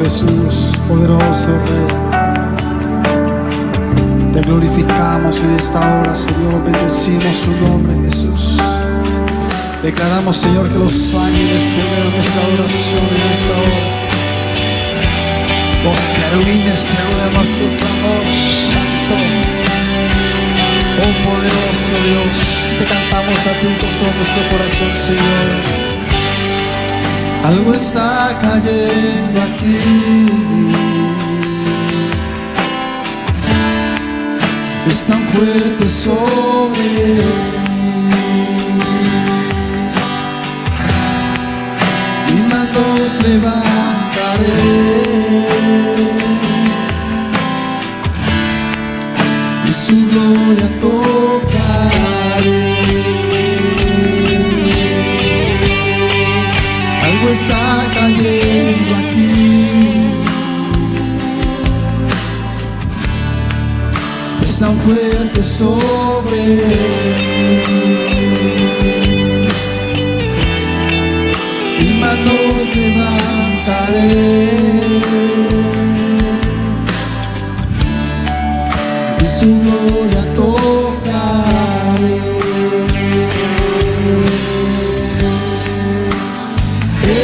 Jesús, poderoso Rey. Te glorificamos en esta hora, Señor. Bendecimos su nombre, Jesús. Declaramos, Señor, que los ángeles celebran nuestra adoración en esta hora. Los querubines se unen a nuestro clamor. Santo, oh poderoso Dios, te cantamos a ti con todo nuestro corazón, Señor. Algo está cayendo aquí. Es tan fuerte sobre mí. Mis manos levantaré y su gloria tocaré. Algo está cayendo aquí. Es tan fuerte sobre mí. Mis manos levantaré y su gloria tocaré.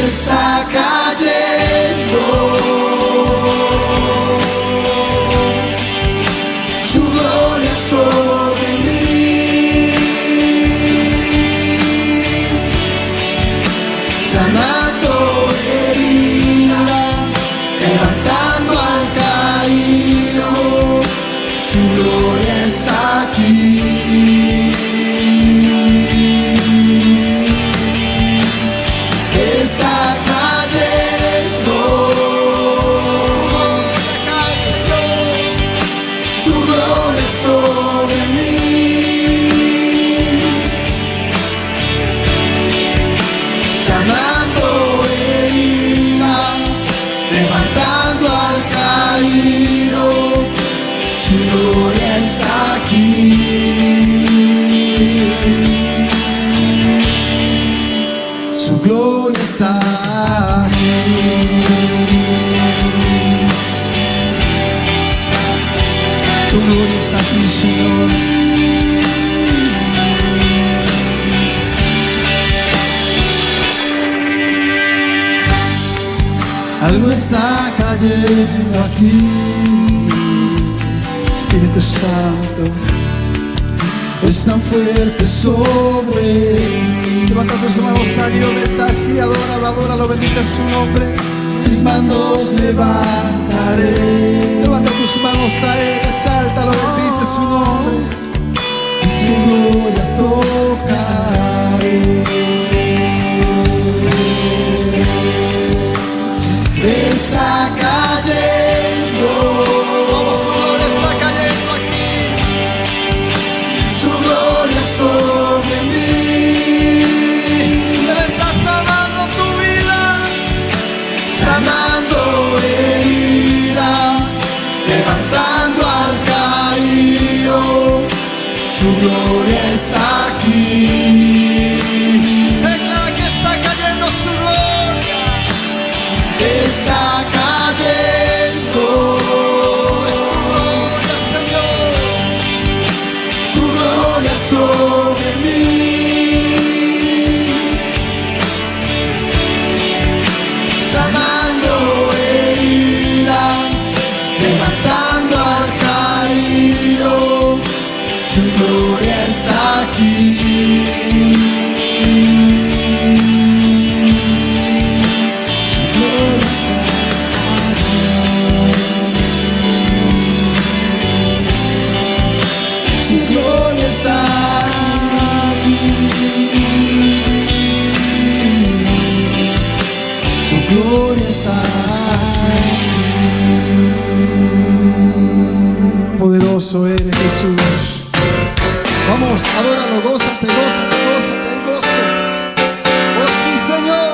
Está cayendo su gloria sobre mí, sanando heridas, levantando al caído. Su gloria está aquí. Está cayendo, tu gloria cae, Señor, su gloria sobre mí, sanando heridas, levantando al caído. Su gloria está aquí. Su gloria está aquí. Tu gloria está aquí, Señor. Algo está cayendo aquí. Espíritu Santo, es tan fuerte sobre. Levanta tus manos allí donde estás y adóralo, bendice su nombre. Mis manos levantaré. Levanta tus manos a Él, exáltalo, bendice su nombre. Y su gloria tocaré. Está cayendo, vamos, su gloria está cayendo aquí. Su gloria sobre mí. Él está sanando tu vida, sanando heridas, levantando al caído. Su gloria está aquí. Declara que está cayendo su gloria. Está cayendo, es tu gloria, Señor, su gloria sobre mí, sanando heridas, levantando al caído. Su gloria está aquí. Gloria está aquí. Poderoso eres, Jesús. Vamos, adóralo, gózate, gózate, gózate, gozo. Oh sí, Señor.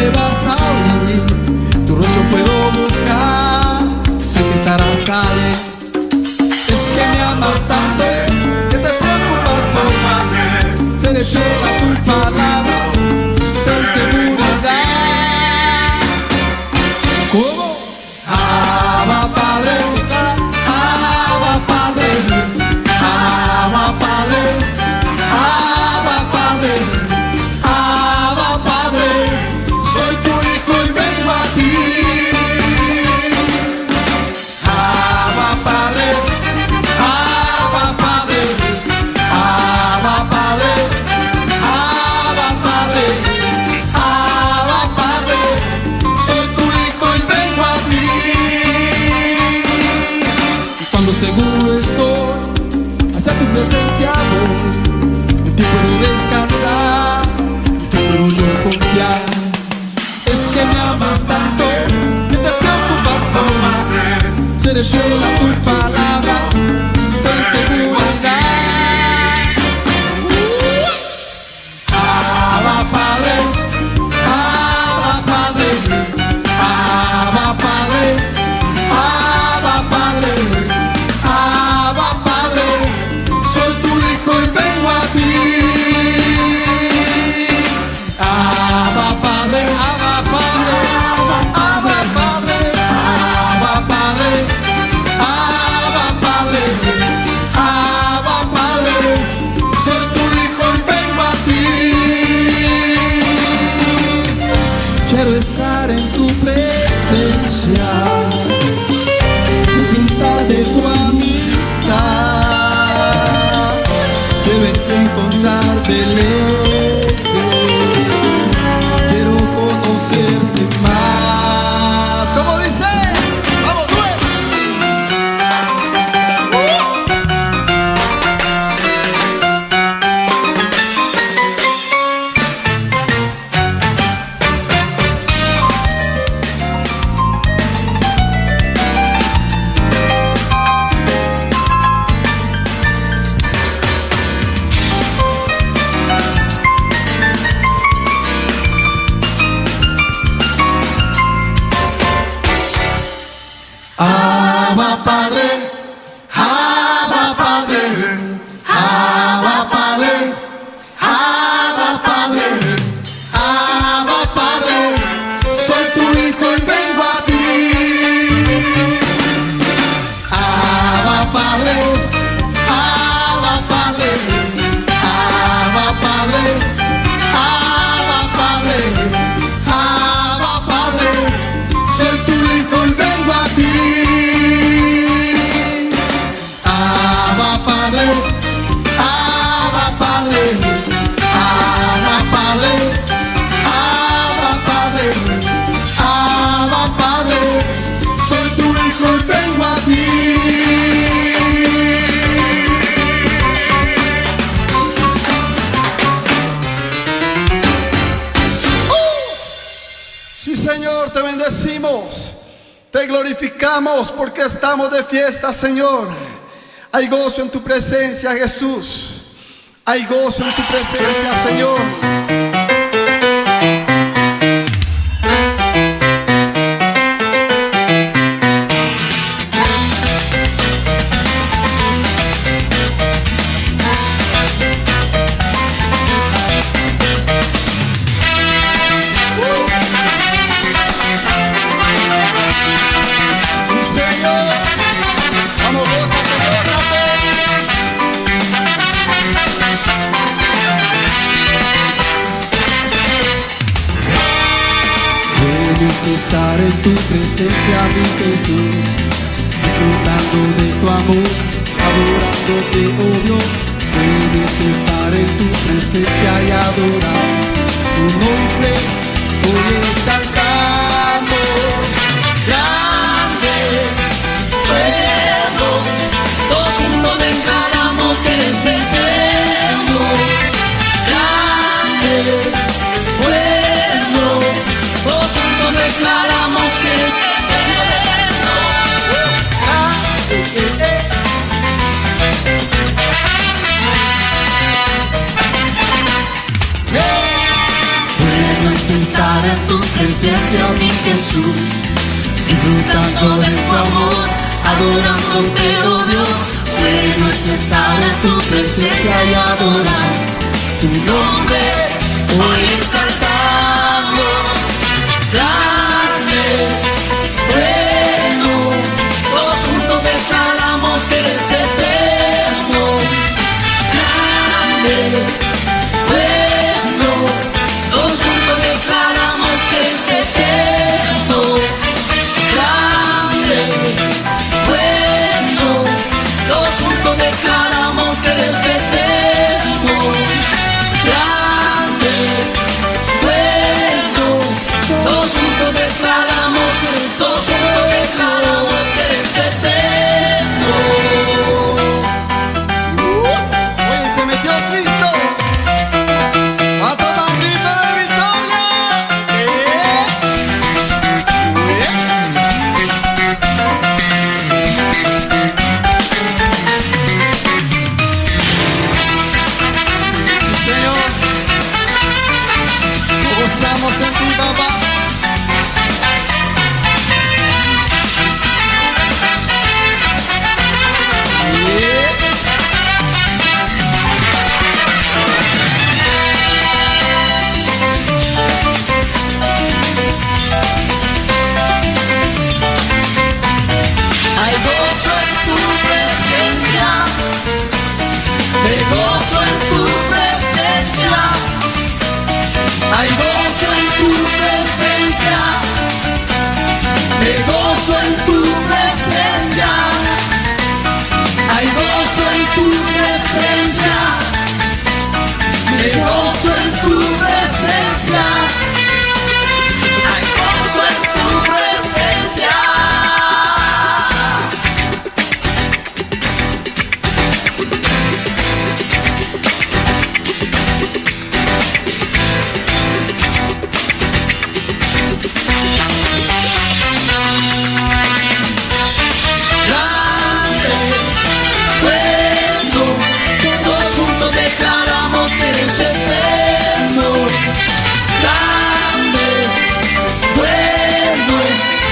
me vas a oír. Tu rostro puedo buscar, sé que estarás ahí. Es que me amas tanto, que te preocupas por mí. Se le lleva tu palabra, ten seguridad. ¿Cómo? Abba Padre, Abba Padre, Abba Padre, Abba Padre, Abba Padre, soy tu hijo y vengo a ti. Abba Padre, Abba Padre, Abba Padre, Abba Padre, Abba Padre, soy tu hijo y vengo a ti. Y cuando seguro estoy, hacia tu presencia voy. En ti puedo descansar, en ti puedo yo confiar. Es que me amas tanto, que te preocupas por mí. Seré fiel a tu palabra, ten seguridad. Abba Padre, Abba Padre, Abba Padre, Abba Padre, Abba Padre, soy tu hijo y vengo a ti. Abba Padre, Abba Padre, Abba Padre, Abba Padre, Abba Padre, Abba Padre, soy tu hijo y vengo a ti. Quiero estar en tu presencia, disfrutar de tu amistad. Quiero en ti encontrar deleite, quiero conocerte más. ¿Cómo dice? ¡Vamos, tú! Abba Padre, Abba Padre, Abba Padre, Abba Padre, Abba Padre, soy tu hijo y vengo a ti. Abba Padre, Abba Padre, Abba Padre, Abba Padre, Abba Padre, soy tu hijo y vengo a ti. Abba Padre, Abba Padre, Abba Padre, Abba Padre, Abba Padre, soy tu hijo y vengo a ti. Sí, Señor, te bendecimos, te glorificamos porque estamos de fiesta, Señor. Hay gozo en tu presencia, Jesús. Hay gozo en tu presencia, Señor. Sí, Señor. Vamos, gózate, gózate. Feliz estar en tu presencia, mi Jesús, disfrutando de tu amor, adorándote, oh Dios. Feliz estar en tu presencia y adorar tu nombre, hoy exaltamos. Grande, bueno, todos juntos declaramos que eres eterno. Grande, bueno, todos juntos declaramos que eres eterno. presencia, mi Jesús, disfrutando de tu amor, adorándote, oh Dios. Bueno es estar en tu presencia y adorar tu nombre, hoy exaltamos. Grande, bueno, todos juntos declaramos que eres eterno. Grande, bueno, todos juntos declaramos que eres eterno. Grande, bueno, todos juntos declaramos que eres eterno. Grande, bueno, todos juntos declaramos que eres, todos juntos declaramos que eres eterno. Oye, se metió Cristo. Va a tomar grito de victoria. Sí, Señor. Gozamos en ti, papá. Hay gozo en tu presencia, me gozo en tu presencia. Hay gozo en tu presencia, me gozo en tu presencia. Hay gozo en tu presencia, me gozo en tu presencia. Hay gozo en tu presencia. Grande, bueno, todos juntos declaramos que eres eterno. Grande, bueno,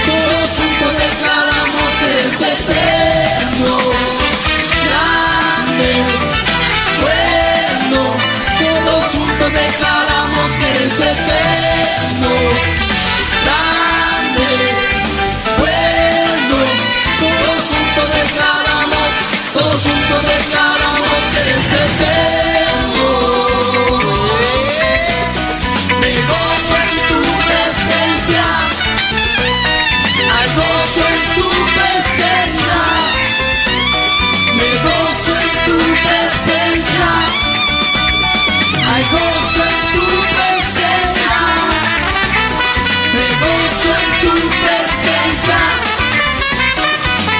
todos juntos declaramos que eres eterno. Grande, bueno, todos juntos declaramos que eres eterno. Grande, bueno, todos juntos declaramos que eres eterno. Me gozo en tu presencia, hay gozo en tu presencia. Me gozo en tu presencia, hay gozo en tu presencia. Me gozo en tu presencia,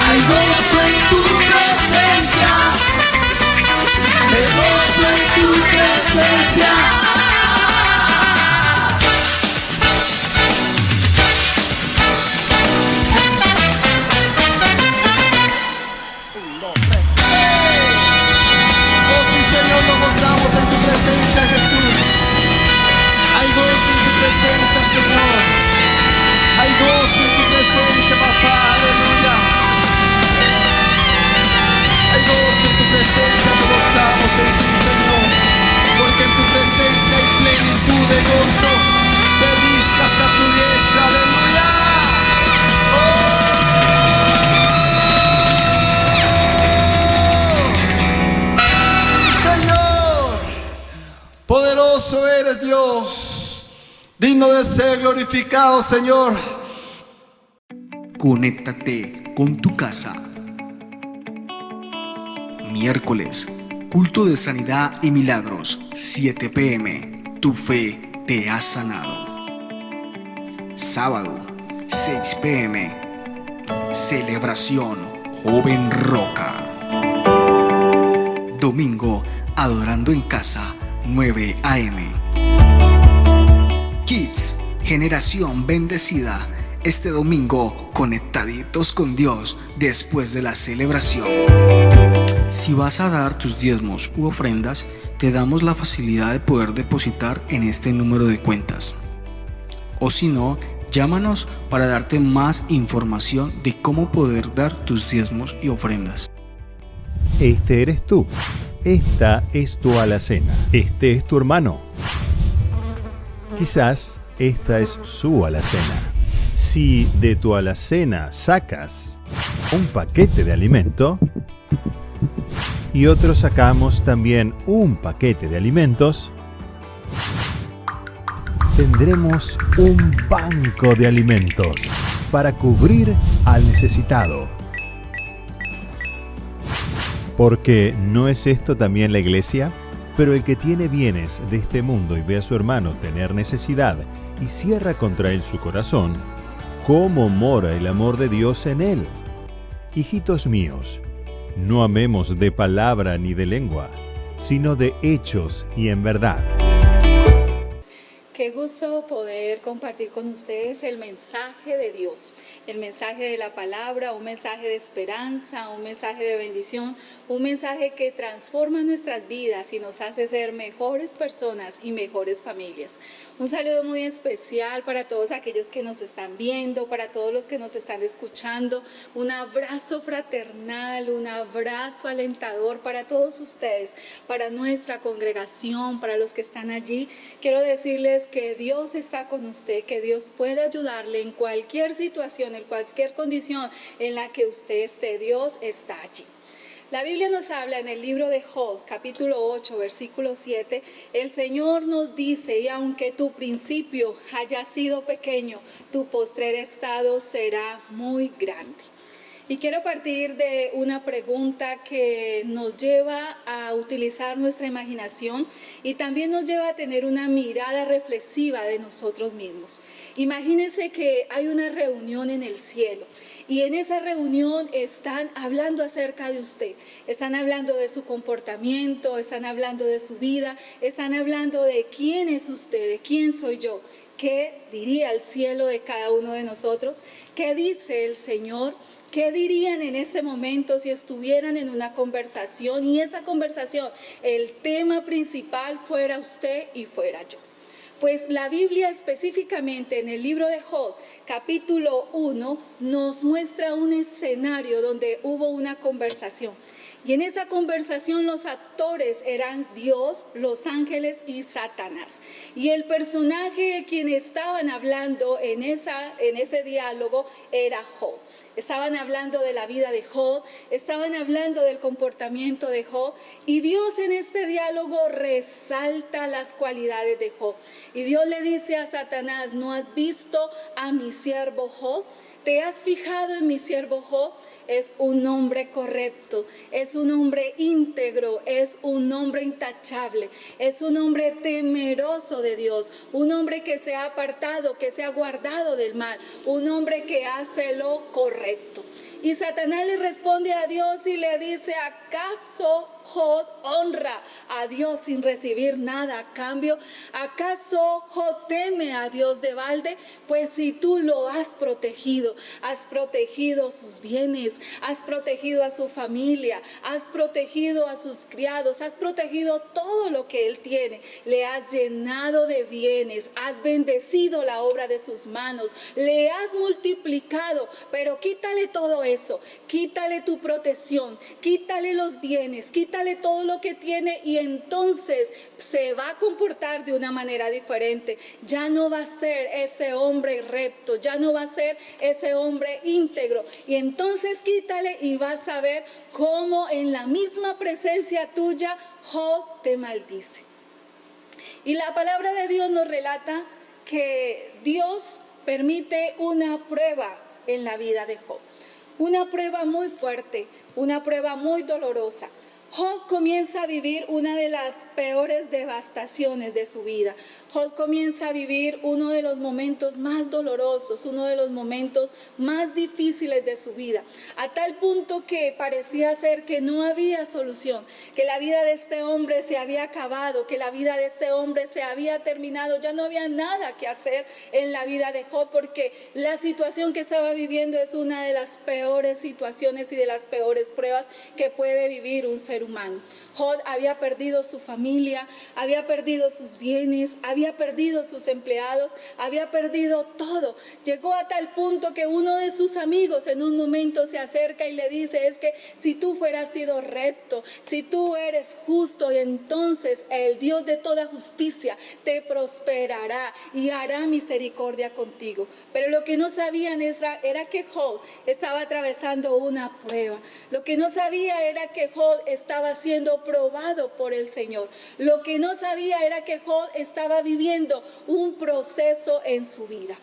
hay gozo en tu presencia. Me gozo en tu presencia. Oh sí, Señor, nos gozamos en tu presencia, Jesús. Hay gozo en tu presencia, Señor. Hay gozo en tu presencia, papá. Aleluya. Hay gozo en tu presencia, nos gozamos en ti, Señor. Porque en tu presencia hay plenitud de gozo. Delicias a tu diestra, aleluya. Sí, Señor. Poderoso eres, Dios. Digno de ser glorificado, Señor. Conéctate con tu casa. Miércoles, culto de sanidad y milagros, 7 p.m. Tu fe te ha sanado. Sábado, 6 p.m. Celebración Joven Roca. Domingo, adorando en casa, 9 a.m. Kids, generación bendecida. Este domingo, conectaditos con Dios después de la celebración. Si vas a dar tus diezmos u ofrendas, te damos la facilidad de poder depositar en este número de cuentas: O si no, llámanos para darte más información de cómo poder dar tus diezmos y ofrendas. Este eres tú. Esta es tu alacena. Este es tu hermano. Quizás esta es su alacena. Si de tu alacena sacas un paquete de alimento y otros sacamos también un paquete de alimentos, tendremos un banco de alimentos para cubrir al necesitado. Porque ¿no es esto también la iglesia? Pero el que tiene bienes de este mundo y ve a su hermano tener necesidad y cierra contra él su corazón, ¿cómo mora el amor de Dios en él? Hijitos míos, no amemos de palabra ni de lengua, sino de hechos y en verdad. Qué gusto poder compartir con ustedes el mensaje de Dios, el mensaje de la palabra, un mensaje de esperanza, un mensaje de bendición, un mensaje que transforma nuestras vidas y nos hace ser mejores personas y mejores familias. Un saludo muy especial para todos aquellos que nos están viendo, para todos los que nos están escuchando, un abrazo fraternal, un abrazo alentador para todos ustedes, para nuestra congregación, para los que están allí. Quiero decirles que Dios está con usted, que Dios puede ayudarle en cualquier situación, en cualquier condición en la que usted esté. Dios está allí. La Biblia nos habla en el libro de Job, capítulo 8, versículo 7, el Señor nos dice: y aunque tu principio haya sido pequeño, tu postrer estado será muy grande. Y quiero partir de una pregunta que nos lleva a utilizar nuestra imaginación y también nos lleva a tener una mirada reflexiva de nosotros mismos. Imagínense que hay una reunión en el cielo y en esa reunión están hablando acerca de usted, están hablando de su comportamiento, están hablando de su vida, están hablando de quién es usted, de quién soy yo. ¿Qué diría el cielo de cada uno de nosotros? ¿Qué dice el Señor? ¿Qué dirían en ese momento si estuvieran en una conversación y esa conversación, el tema principal fuera usted y fuera yo? Pues la Biblia específicamente en el libro de Job, capítulo 1, nos muestra un escenario donde hubo una conversación. Y en esa conversación los actores eran Dios, los ángeles y Satanás. Y el personaje de quien estaban hablando en ese diálogo era Job. Estaban hablando de la vida de Job, estaban hablando del comportamiento de Job, y Dios en este diálogo resalta las cualidades de Job. Y Dios le dice a Satanás: ¿no has visto a mi siervo Job? ¿Te has fijado en mi siervo Job? Es un hombre correcto, es un hombre íntegro, es un hombre intachable, es un hombre temeroso de Dios, un hombre que se ha apartado, que se ha guardado del mal, un hombre que hace lo correcto. Y Satanás le responde a Dios y le dice: ¿acaso Job honra a Dios sin recibir nada a cambio? ¿Acaso Job teme a Dios de balde? Pues si tú lo has protegido sus bienes, has protegido a su familia, has protegido a sus criados, has protegido todo lo que él tiene, le has llenado de bienes, has bendecido la obra de sus manos, le has multiplicado, pero quítale todo eso, quítale tu protección, quítale los bienes, quítale todo lo que tiene y entonces se va a comportar de una manera diferente. Ya no va a ser ese hombre recto, ya no va a ser ese hombre íntegro. Y entonces quítale y vas a ver cómo en la misma presencia tuya Job te maldice. Y la palabra de Dios nos relata que Dios permite una prueba en la vida de Job. Una prueba muy fuerte, una prueba muy dolorosa. Job comienza a vivir una de las peores devastaciones de su vida. Job comienza a vivir uno de los momentos más dolorosos, uno de los momentos más difíciles de su vida, a tal punto que parecía ser que no había solución, que la vida de este hombre se había acabado, que la vida de este hombre se había terminado, ya no había nada que hacer en la vida de Job, porque la situación que estaba viviendo es una de las peores situaciones y de las peores pruebas que puede vivir un ser ser humano. Job había perdido su familia, había perdido sus bienes, había perdido sus empleados, había perdido todo. Llegó a tal punto que uno de sus amigos en un momento se acerca y le dice, es que si tú fueras sido recto, si tú eres justo, entonces el Dios de toda justicia te prosperará y hará misericordia contigo. Pero lo que no sabían era que Job estaba atravesando una prueba. Lo que no sabía era que Job estaba siendo probado por el Señor. Lo que no sabía era que Job estaba viviendo un proceso en su vida.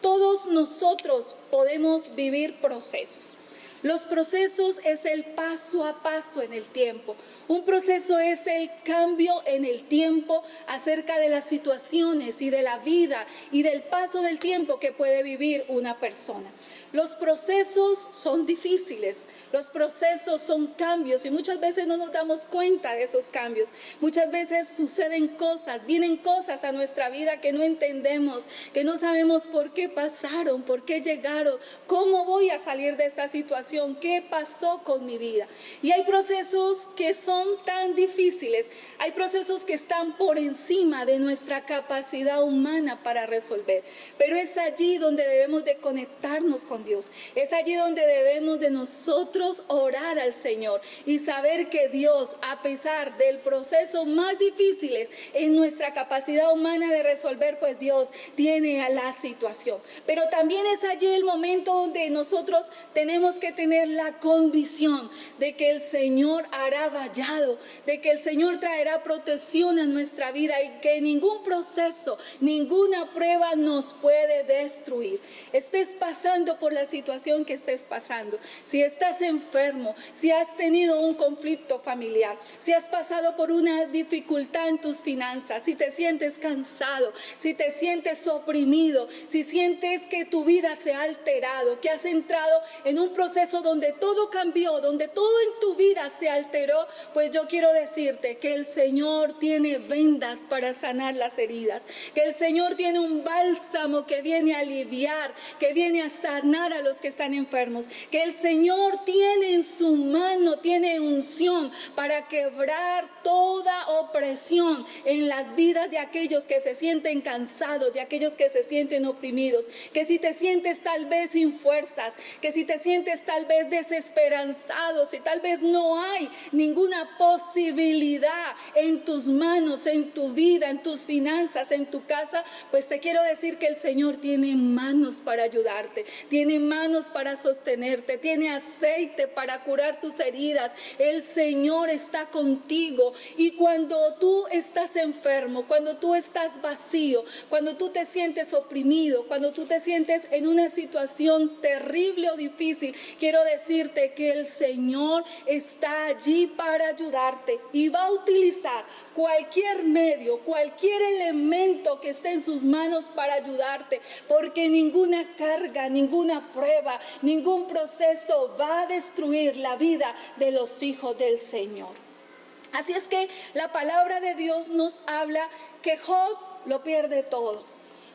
Todos nosotros podemos vivir procesos. Los procesos es el paso a paso en el tiempo. Un proceso es el cambio en el tiempo acerca de las situaciones y de la vida y del paso del tiempo que puede vivir una persona. Los procesos son difíciles, los procesos son cambios y muchas veces no nos damos cuenta de esos cambios. Muchas veces suceden cosas, vienen cosas a nuestra vida que no entendemos, que no sabemos por qué pasaron, por qué llegaron, cómo voy a salir de esta situación, qué pasó con mi vida. Y hay procesos que son tan difíciles, hay procesos que están por encima de nuestra capacidad humana para resolver. Pero es allí donde debemos de conectarnos con Dios. Es allí donde debemos de nosotros orar al Señor y saber que Dios, a pesar del proceso más difíciles en nuestra capacidad humana de resolver, pues Dios tiene a la situación. Pero también es allí el momento donde nosotros tenemos que tener la convicción de que el Señor hará vallado, de que el Señor traerá protección a nuestra vida y que ningún proceso, ninguna prueba nos puede destruir. Estés pasando por la situación que estés pasando, si estás enfermo, si has tenido un conflicto familiar, si has pasado por una dificultad en tus finanzas, si te sientes cansado, si te sientes oprimido, si sientes que tu vida se ha alterado, que has entrado en un proceso donde todo cambió, donde todo en tu vida se alteró, pues yo quiero decirte que el Señor tiene vendas para sanar las heridas, que el Señor tiene un bálsamo que viene a aliviar, que viene a sanar a los que están enfermos, que el Señor tiene en su mano, tiene unción para quebrar toda opresión en las vidas de aquellos que se sienten cansados, de aquellos que se sienten oprimidos, que si te sientes tal vez sin fuerzas, que si te sientes tal vez desesperanzado, si tal vez no hay ninguna posibilidad en tus manos, en tu vida, en tus finanzas, en tu casa, pues te quiero decir que el Señor tiene manos para ayudarte, tiene manos para sostenerte, tiene aceite para curar tus heridas. El Señor está contigo y cuando tú estás enfermo, cuando tú estás vacío, cuando tú te sientes oprimido, cuando tú te sientes en una situación terrible o difícil, quiero decirte que el Señor está allí para ayudarte y va a utilizar cualquier medio, cualquier elemento que esté en sus manos para ayudarte, porque ninguna carga, ninguna prueba, ningún proceso va a destruir la vida de los hijos del Señor. Así es que la palabra de Dios nos habla que Job lo pierde todo.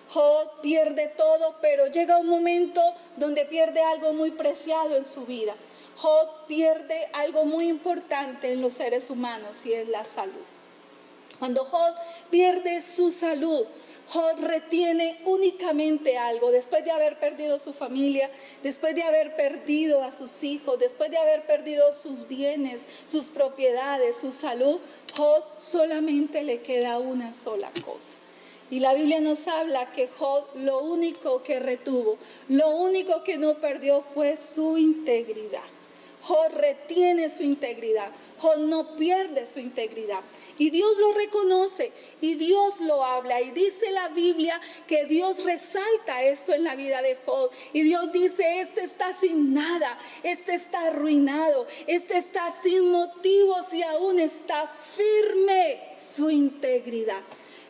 Job pierde todo, pero llega un momento donde pierde algo muy preciado en su vida. Job pierde algo muy importante en los seres humanos y es la salud. Cuando Job pierde su salud, Job retiene únicamente algo. Después de haber perdido su familia, después de haber perdido a sus hijos, después de haber perdido sus bienes, sus propiedades, su salud, Job solamente le queda una sola cosa. Y la Biblia nos habla que Job lo único que retuvo, lo único que no perdió fue su integridad. Job retiene su integridad, Job no pierde su integridad. Y Dios lo reconoce y Dios lo habla. Y dice la Biblia que Dios resalta esto en la vida de Job. Y Dios dice, este está sin nada, este está arruinado, este está sin motivos y aún está firme su integridad.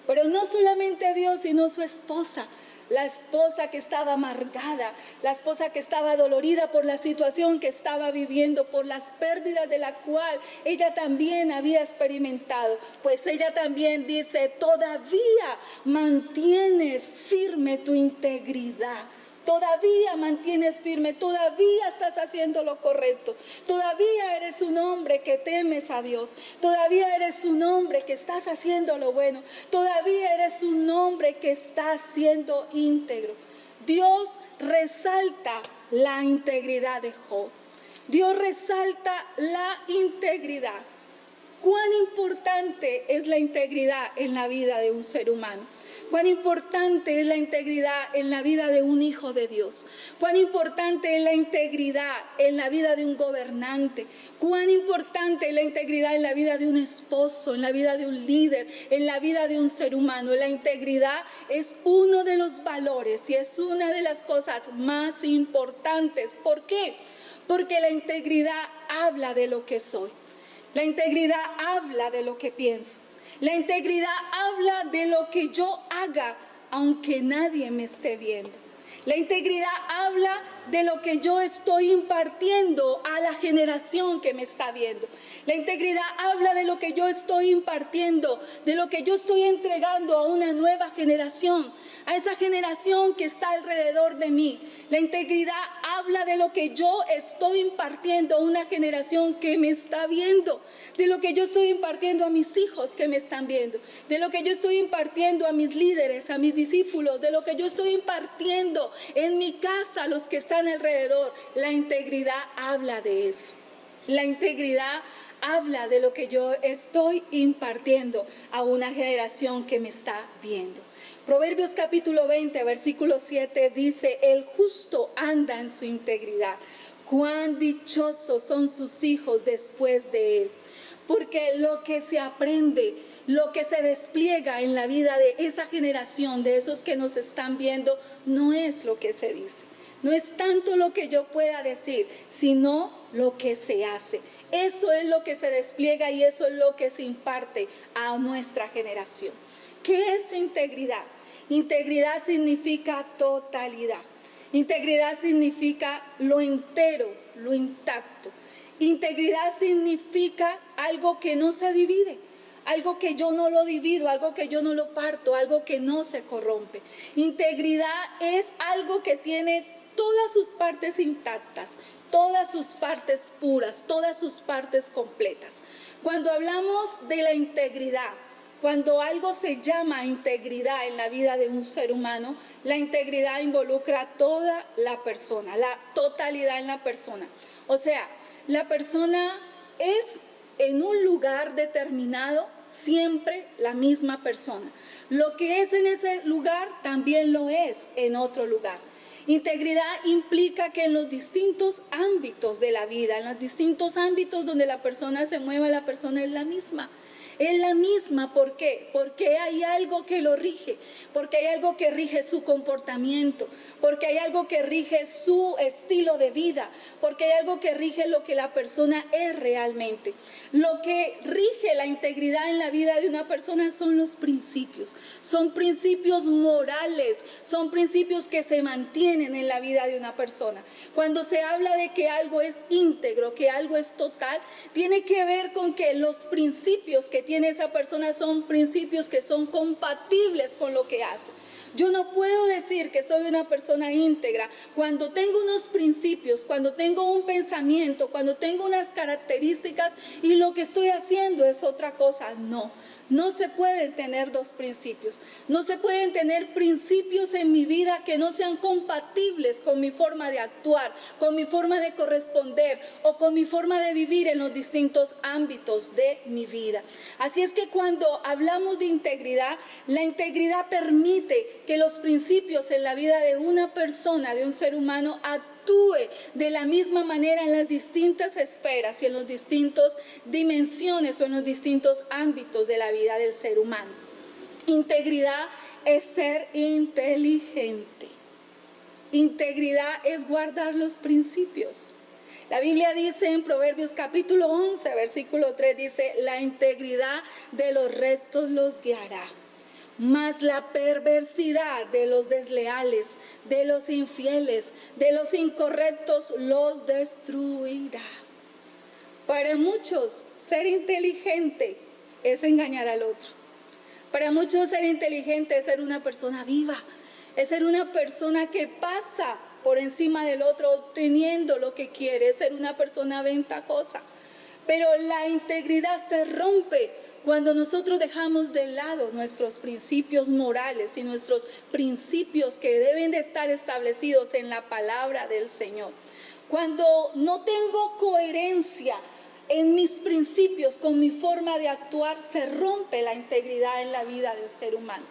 Pero no solamente Dios, sino su esposa. La esposa que estaba amargada, la esposa que estaba dolorida por la situación que estaba viviendo, por las pérdidas de la cual ella también había experimentado. Pues ella también dice, todavía mantienes firme tu integridad. Todavía mantienes firme, todavía estás haciendo lo correcto, todavía eres un hombre que temes a Dios, todavía eres un hombre que estás haciendo lo bueno, todavía eres un hombre que está siendo íntegro. Dios resalta la integridad de Job. Dios resalta la integridad. ¿Cuán importante es la integridad en la vida de un ser humano? Cuán importante es la integridad en la vida de un hijo de Dios. Cuán importante es la integridad en la vida de un gobernante. Cuán importante es la integridad en la vida de un esposo, en la vida de un líder, en la vida de un ser humano. La integridad es uno de los valores y es una de las cosas más importantes. ¿Por qué? Porque la integridad habla de lo que soy. La integridad habla de lo que pienso. La integridad habla de lo que yo haga, aunque nadie me esté viendo. La integridad habla de lo que yo estoy impartiendo a la generación que me está viendo. La integridad habla de lo que yo estoy impartiendo, de lo que yo estoy entregando a una nueva generación, a esa generación que está alrededor de mí. La integridad habla de lo que yo estoy impartiendo a una generación que me está viendo, de lo que yo estoy impartiendo a mis hijos que me están viendo, de lo que yo estoy impartiendo a mis líderes, a mis discípulos, de lo que yo estoy impartiendo en mi casa a los que están alrededor. La integridad habla de eso. La integridad habla de lo que yo estoy impartiendo a una generación que me está viendo. Proverbios capítulo 20, versículo 7 dice: el justo anda en su integridad. Cuán dichosos son sus hijos después de él. Porque lo que se aprende, lo que se despliega en la vida de esa generación, de esos que nos están viendo, no es lo que se dice. No es tanto lo que yo pueda decir, sino lo que se hace. Eso es lo que se despliega y eso es lo que se imparte a nuestra generación. ¿Qué es integridad? Integridad significa totalidad. Integridad significa lo entero, lo intacto. Integridad significa algo que no se divide, algo que yo no lo divido, algo que yo no lo parto, algo que no se corrompe. Integridad es algo que tiene todas sus partes intactas, todas sus partes puras, todas sus partes completas. Cuando hablamos de la integridad, cuando algo se llama integridad en la vida de un ser humano, la integridad involucra a toda la persona, la totalidad en la persona. O sea, la persona es en un lugar determinado siempre la misma persona. Lo que es en ese lugar también lo es en otro lugar. Integridad implica que en los distintos ámbitos de la vida, en los distintos ámbitos donde la persona se mueva, la persona es la misma. Es la misma, ¿por qué? Porque hay algo que lo rige, porque hay algo que rige su comportamiento, porque hay algo que rige su estilo de vida, porque hay algo que rige lo que la persona es realmente. Lo que rige la integridad en la vida de una persona son los principios, son principios morales, son principios que se mantienen en la vida de una persona. Cuando se habla de que algo es íntegro, que algo es total, tiene que ver con que los principios que tiene esa persona son principios que son compatibles con lo que hace. Yo no puedo decir que soy una persona íntegra cuando tengo unos principios, cuando tengo un pensamiento, cuando tengo unas características y lo que estoy haciendo es otra cosa. No se pueden tener dos principios. No se pueden tener principios en mi vida que no sean compatibles con mi forma de actuar, con mi forma de corresponder o con mi forma de vivir en los distintos ámbitos de mi vida. Así es que cuando hablamos de integridad, la integridad permite que los principios en la vida de una persona, de un ser humano, actúe de la misma manera en las distintas esferas y en las distintas dimensiones o en los distintos ámbitos de la vida del ser humano. Integridad es ser inteligente. Integridad es guardar los principios. La Biblia dice en Proverbios capítulo 11, versículo 3, dice: la integridad de los rectos los guiará, mas la perversidad de los desleales, de los infieles, de los incorrectos los destruirá. Para muchos, ser inteligente es engañar al otro. Para muchos, ser inteligente es ser una persona viva, es ser una persona que pasa por encima del otro obteniendo lo que quiere, es ser una persona ventajosa. Pero la integridad se rompe cuando nosotros dejamos de lado nuestros principios morales y nuestros principios que deben de estar establecidos en la palabra del Señor. Cuando no tengo coherencia en mis principios con mi forma de actuar, se rompe la integridad en la vida del ser humano.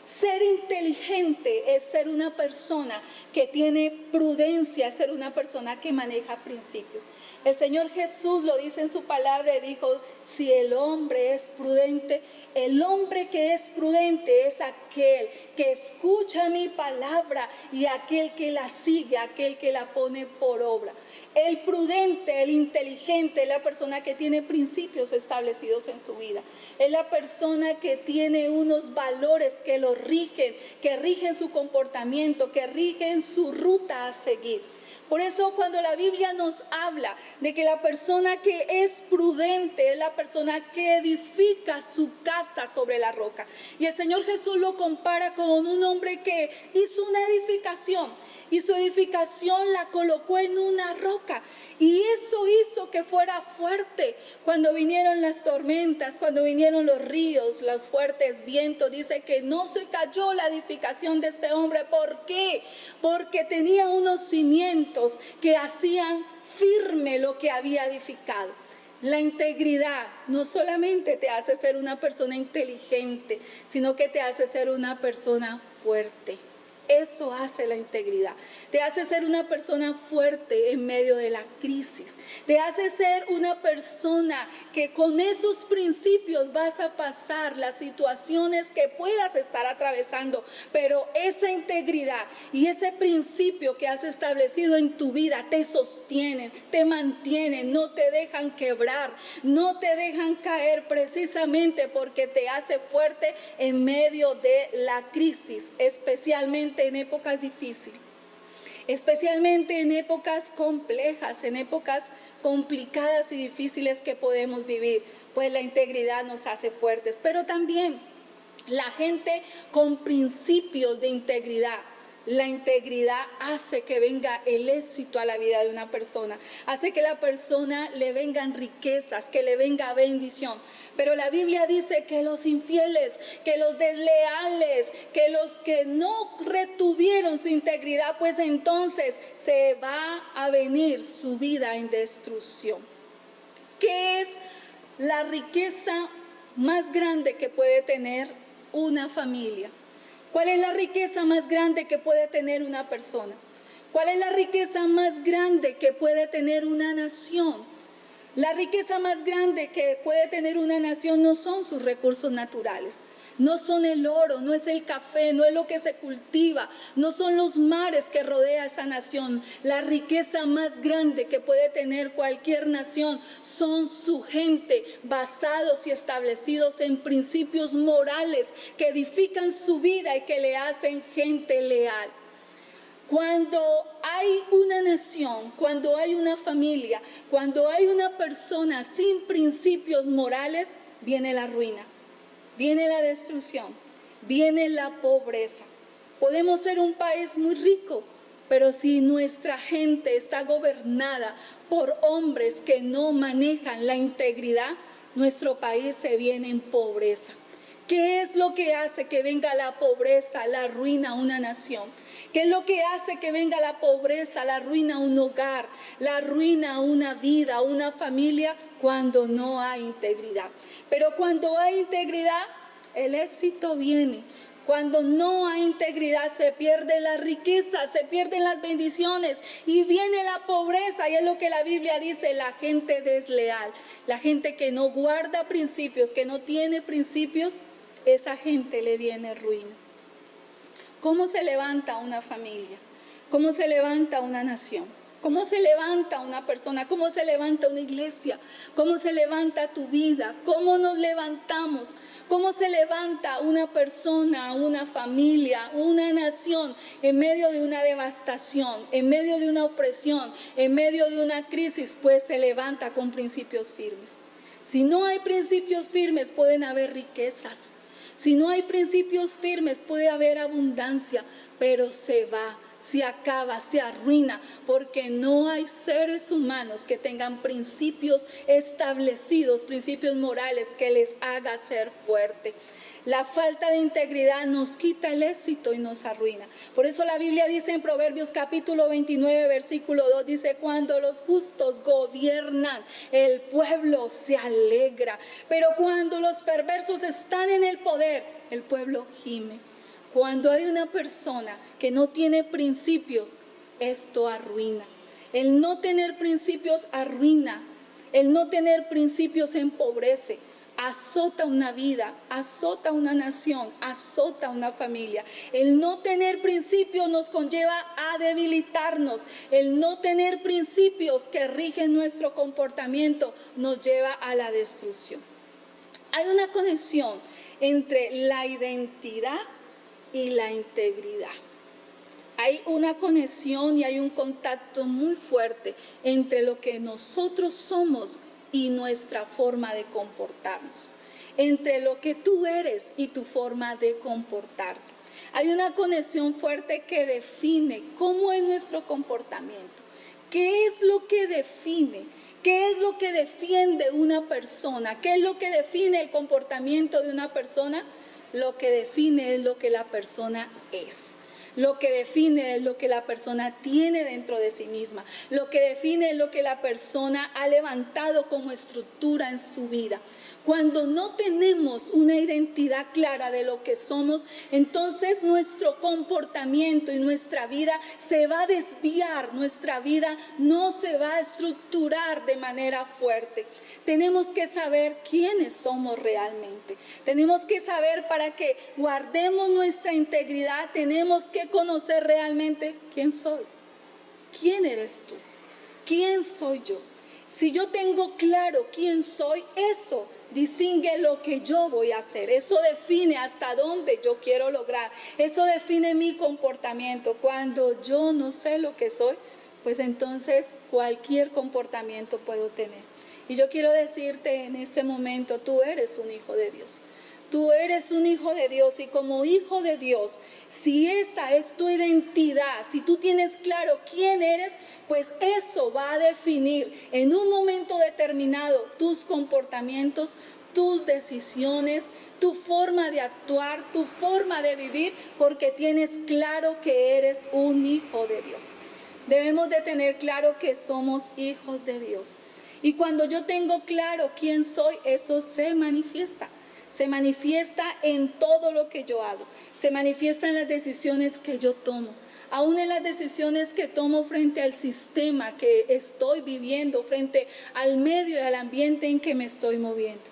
Ser inteligente es ser una persona que tiene prudencia, es ser una persona que maneja principios. El Señor Jesús lo dice en su palabra y dijo, si el hombre es prudente, el hombre que es prudente es aquel que escucha mi palabra y aquel que la sigue, aquel que la pone por obra. El prudente, el inteligente, es la persona que tiene principios establecidos en su vida. Es la persona que tiene unos valores que lo rigen, que rigen su comportamiento, que rigen su ruta a seguir. Por eso cuando la Biblia nos habla de que la persona que es prudente es la persona que edifica su casa sobre la roca. Y el Señor Jesús lo compara con un hombre que hizo una edificación. Y su edificación la colocó en una roca. Y eso hizo que fuera fuerte. Cuando vinieron las tormentas, cuando vinieron los ríos, los fuertes vientos, dice que no se cayó la edificación de este hombre. ¿Por qué? Porque tenía unos cimientos que hacían firme lo que había edificado. La integridad no solamente te hace ser una persona inteligente, sino que te hace ser una persona fuerte. Eso hace la integridad. Te hace ser una persona fuerte en medio de la crisis. Te hace ser una persona que con esos principios vas a pasar las situaciones que puedas estar atravesando. Pero esa integridad y ese principio que has establecido en tu vida te sostienen, te mantienen, no te dejan quebrar, no te dejan caer, precisamente porque te hace fuerte en medio de la crisis, especialmente en épocas difíciles, especialmente en épocas complejas, en épocas complicadas y difíciles que podemos vivir, pues la integridad nos hace fuertes. Pero también la gente con principios de integridad, la integridad hace que venga el éxito a la vida de una persona, hace que a la persona le vengan riquezas, que le venga bendición. Pero la Biblia dice que los infieles, que los desleales, que los que no retuvieron su integridad, pues entonces se va a venir su vida en destrucción. ¿Qué es la riqueza más grande que puede tener una familia? ¿Cuál es la riqueza más grande que puede tener una persona? ¿Cuál es la riqueza más grande que puede tener una nación? La riqueza más grande que puede tener una nación no son sus recursos naturales, no son el oro, no es el café, no es lo que se cultiva, no son los mares que rodea esa nación. La riqueza más grande que puede tener cualquier nación son su gente, basados y establecidos en principios morales que edifican su vida y que le hacen gente leal. Cuando hay una nación, cuando hay una familia, cuando hay una persona sin principios morales, viene la ruina, viene la destrucción, viene la pobreza. Podemos ser un país muy rico, pero si nuestra gente está gobernada por hombres que no manejan la integridad, nuestro país se viene en pobreza. ¿Qué es lo que hace que venga la pobreza, la ruina a una nación? ¿Qué es lo que hace que venga la pobreza, la ruina a un hogar, la ruina a una vida, a una familia? Cuando no hay integridad. Pero cuando hay integridad, el éxito viene. Cuando no hay integridad, se pierde la riqueza, se pierden las bendiciones y viene la pobreza. Y es lo que la Biblia dice, la gente desleal, la gente que no guarda principios, que no tiene principios, esa gente le viene ruina. ¿Cómo se levanta una familia? ¿Cómo se levanta una nación? ¿Cómo se levanta una persona? ¿Cómo se levanta una iglesia? ¿Cómo se levanta tu vida? ¿Cómo nos levantamos? ¿Cómo se levanta una persona, una familia, una nación en medio de una devastación, en medio de una opresión, en medio de una crisis? Pues se levanta con principios firmes. Si no hay principios firmes, pueden haber riquezas. Si no hay principios firmes, puede haber abundancia, pero se va, se acaba, se arruina, porque no hay seres humanos que tengan principios establecidos, principios morales que les haga ser fuerte. La falta de integridad nos quita el éxito y nos arruina. Por eso la Biblia dice en Proverbios capítulo 29, versículo 2, dice: cuando los justos gobiernan, el pueblo se alegra. Pero cuando los perversos están en el poder, el pueblo gime. Cuando hay una persona que no tiene principios, esto arruina. El no tener principios arruina. El no tener principios empobrece. Azota una vida, azota una nación, azota una familia. El no tener principios nos conlleva a debilitarnos. El no tener principios que rigen nuestro comportamiento nos lleva a la destrucción. Hay una conexión entre la identidad y la integridad. Hay una conexión y hay un contacto muy fuerte entre lo que nosotros somos y nuestra forma de comportarnos, entre lo que tú eres y tu forma de comportarte. Hay una conexión fuerte que define cómo es nuestro comportamiento, qué es lo que define, qué es lo que defiende una persona, qué es lo que define el comportamiento de una persona. Lo que define es lo que la persona es. Lo que define es lo que la persona tiene dentro de sí misma. Lo que define es lo que la persona ha levantado como estructura en su vida. Cuando no tenemos una identidad clara de lo que somos, entonces nuestro comportamiento y nuestra vida se va a desviar, nuestra vida no se va a estructurar de manera fuerte. Tenemos que saber quiénes somos realmente. Tenemos que saber, para que guardemos nuestra integridad, tenemos que conocer realmente quién soy. ¿Quién eres tú? ¿Quién soy yo? Si yo tengo claro quién soy, eso distingue lo que yo voy a hacer. Eso define hasta dónde yo quiero lograr. Eso define mi comportamiento. Cuando yo no sé lo que soy, pues entonces cualquier comportamiento puedo tener. Y yo quiero decirte en este momento, tú eres un hijo de Dios. Tú eres un hijo de Dios, y como hijo de Dios, si esa es tu identidad, si tú tienes claro quién eres, pues eso va a definir en un momento determinado tus comportamientos, tus decisiones, tu forma de actuar, tu forma de vivir, porque tienes claro que eres un hijo de Dios. Debemos de tener claro que somos hijos de Dios. Y cuando yo tengo claro quién soy, eso se manifiesta. Se manifiesta en todo lo que yo hago. Se manifiesta en las decisiones que yo tomo. Aún en las decisiones que tomo frente al sistema que estoy viviendo, frente al medio y al ambiente en que me estoy moviendo.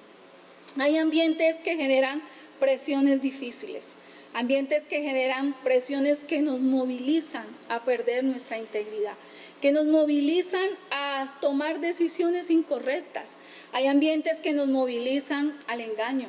Hay ambientes que generan presiones difíciles. Ambientes que generan presiones que nos movilizan a perder nuestra integridad, que nos movilizan a tomar decisiones incorrectas. Hay ambientes que nos movilizan al engaño,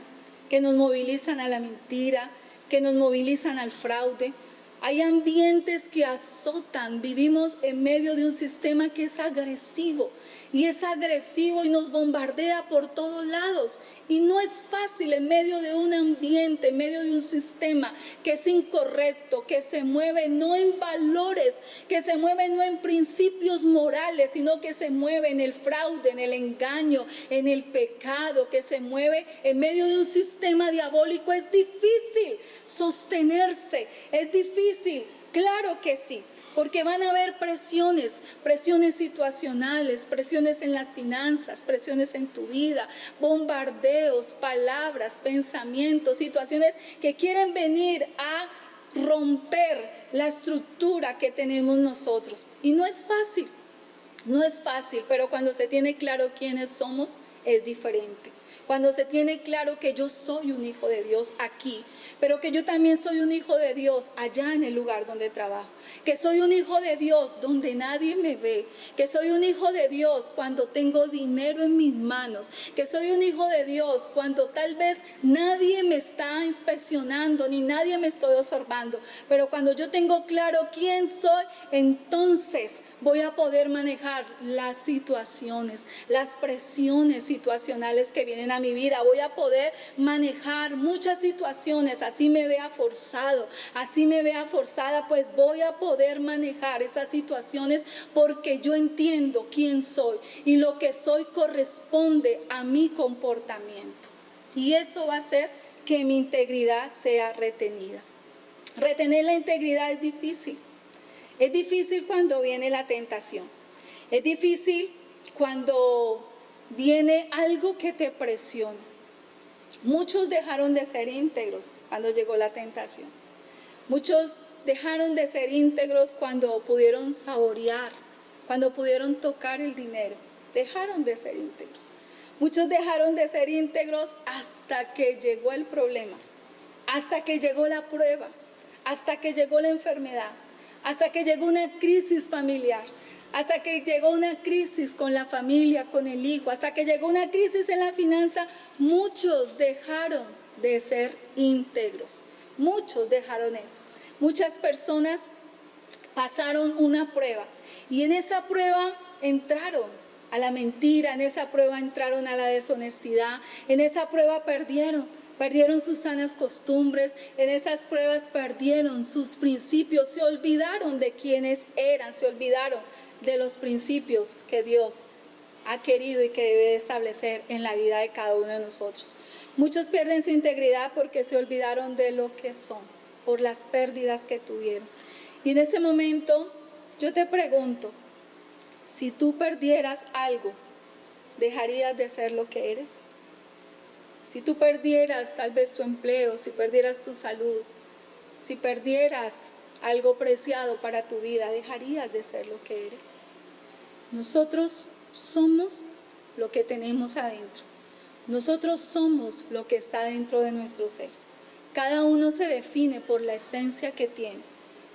que nos movilizan a la mentira, que nos movilizan al fraude. Hay ambientes que azotan. Vivimos en medio de un sistema que es agresivo, y nos bombardea por todos lados. Y no es fácil en medio de un ambiente, en medio de un sistema que es incorrecto, que se mueve no en valores, que se mueve no en principios morales, sino que se mueve en el fraude, en el engaño, en el pecado, que se mueve en medio de un sistema diabólico. Es difícil sostenerse, es difícil, claro que sí. Porque van a haber presiones situacionales, presiones en las finanzas, presiones en tu vida, bombardeos, palabras, pensamientos, situaciones que quieren venir a romper la estructura que tenemos nosotros. Y no es fácil, pero cuando se tiene claro quiénes somos, es diferente. Cuando se tiene claro que yo soy un hijo de Dios aquí, pero que yo también soy un hijo de Dios allá en el lugar donde trabajo, que soy un hijo de Dios donde nadie me ve, que soy un hijo de Dios cuando tengo dinero en mis manos, que soy un hijo de Dios cuando tal vez nadie me está inspeccionando ni nadie me está observando, pero cuando yo tengo claro quién soy, entonces voy a poder manejar las situaciones, las presiones situacionales que vienen vienen a mi vida. Voy a poder manejar muchas situaciones, así me vea forzado, así me vea forzada, pues voy a poder manejar esas situaciones porque yo entiendo quién soy y lo que soy corresponde a mi comportamiento. Y eso va a hacer que mi integridad sea retenida. Retener la integridad es difícil. Es difícil cuando viene la tentación. Es difícil cuando viene algo que te presiona. Muchos dejaron de ser íntegros cuando llegó la tentación. Muchos dejaron de ser íntegros cuando pudieron saborear, cuando pudieron tocar el dinero. Dejaron de ser íntegros. Muchos dejaron de ser íntegros hasta que llegó el problema, hasta que llegó la prueba, hasta que llegó la enfermedad, hasta que llegó una crisis familiar, hasta que llegó una crisis con la familia, con el hijo, hasta que llegó una crisis en la finanza. Muchos dejaron de ser íntegros, muchos dejaron eso. Muchas personas pasaron una prueba y en esa prueba entraron a la mentira, en esa prueba entraron a la deshonestidad, en esa prueba perdieron sus sanas costumbres, en esas pruebas perdieron sus principios, se olvidaron de quiénes eran, se olvidaron de los principios que Dios ha querido y que debe establecer en la vida de cada uno de nosotros. Muchos pierden su integridad porque se olvidaron de lo que son, por las pérdidas que tuvieron. Y en este momento yo te pregunto, si tú perdieras algo, ¿dejarías de ser lo que eres? Si tú perdieras tal vez tu empleo, si perdieras tu salud, si perdieras algo preciado para tu vida, ¿dejarías de ser lo que eres? Nosotros somos lo que tenemos adentro. Nosotros somos lo que está dentro de nuestro ser. Cada uno se define por la esencia que tiene.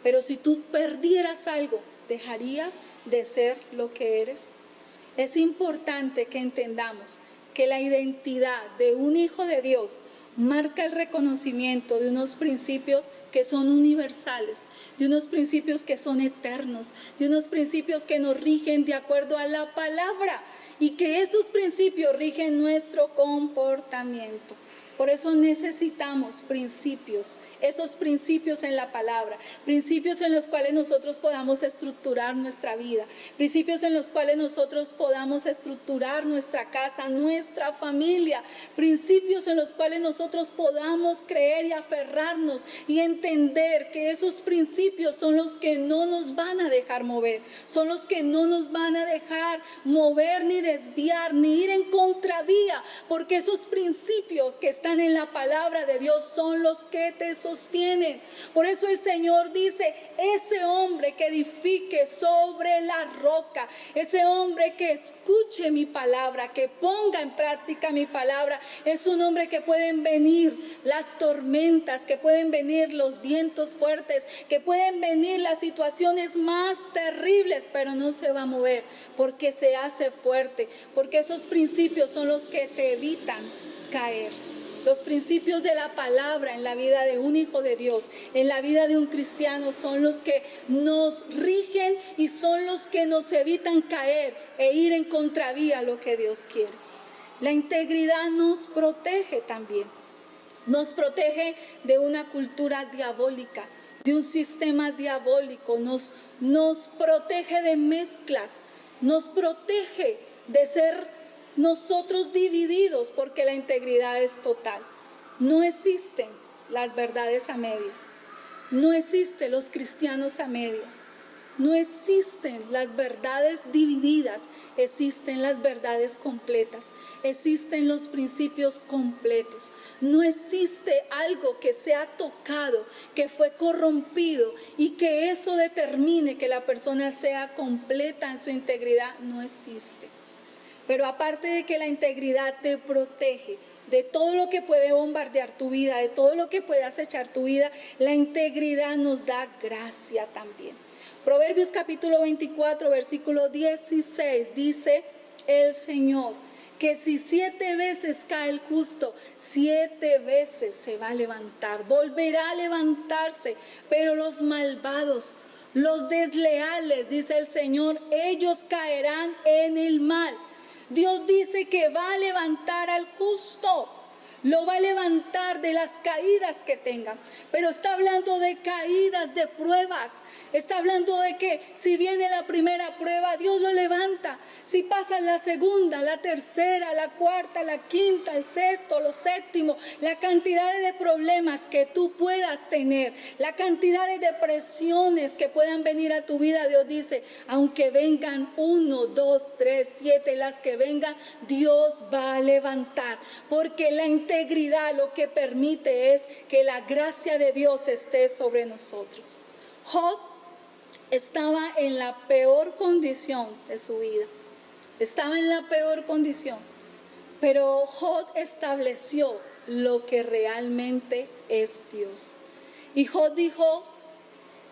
Pero si tú perdieras algo, ¿dejarías de ser lo que eres? Es importante que entendamos que la identidad de un hijo de Dios marca el reconocimiento de unos principios que son universales, de unos principios que son eternos, de unos principios que nos rigen de acuerdo a la palabra y que esos principios rigen nuestro comportamiento. Por eso necesitamos principios, esos principios en la palabra, principios en los cuales nosotros podamos estructurar nuestra vida, principios en los cuales nosotros podamos estructurar nuestra casa, nuestra familia, principios en los cuales nosotros podamos creer y aferrarnos y entender que esos principios son los que no nos van a dejar mover, son los que no nos van a dejar mover ni desviar, ni ir en contravía, porque esos principios que están en la palabra de Dios son los que te sostienen. Por eso el Señor dice, ese hombre que edifique sobre la roca, ese hombre que escuche mi palabra, que ponga en práctica mi palabra, es un hombre que pueden venir las tormentas, que pueden venir los vientos fuertes, que pueden venir las situaciones más terribles, pero no se va a mover porque se hace fuerte, porque esos principios son los que te evitan caer. Los principios de la palabra en la vida de un hijo de Dios, en la vida de un cristiano, son los que nos rigen y son los que nos evitan caer e ir en contravía a lo que Dios quiere. La integridad nos protege también. Nos protege de una cultura diabólica, de un sistema diabólico. Nos protege de mezclas. Nos protege de ser nosotros divididos, porque la integridad es total. No existen las verdades a medias, no existen los cristianos a medias, no existen las verdades divididas, existen las verdades completas, existen los principios completos. No existe algo que sea tocado, que fue corrompido y que eso determine que la persona sea completa en su integridad. No existe. Pero aparte de que la integridad te protege de todo lo que puede bombardear tu vida, de todo lo que puede acechar tu vida, la integridad nos da gracia también. Proverbios capítulo 24, versículo 16, dice el Señor que si 7 veces cae el justo, 7 veces se va a levantar, volverá a levantarse, pero los malvados, los desleales, dice el Señor, ellos caerán en el mal. Dios dice que va a levantar al justo. Lo va a levantar de las caídas que tenga. Pero está hablando de caídas, de pruebas. Está hablando de que si viene la primera prueba, Dios lo levanta. Si pasa la segunda, la tercera, la cuarta, la quinta, el sexto, lo séptimo, la cantidad de problemas que tú puedas tener, la cantidad de depresiones que puedan venir a tu vida, Dios dice, aunque vengan 1, 2, 3, 7, las que vengan, Dios va a levantar. Porque la integridad lo que permite es que la gracia de Dios esté sobre nosotros. Job estaba en la peor condición de su vida. Estaba en la peor condición. Pero Job estableció lo que realmente es Dios. Y Job dijo,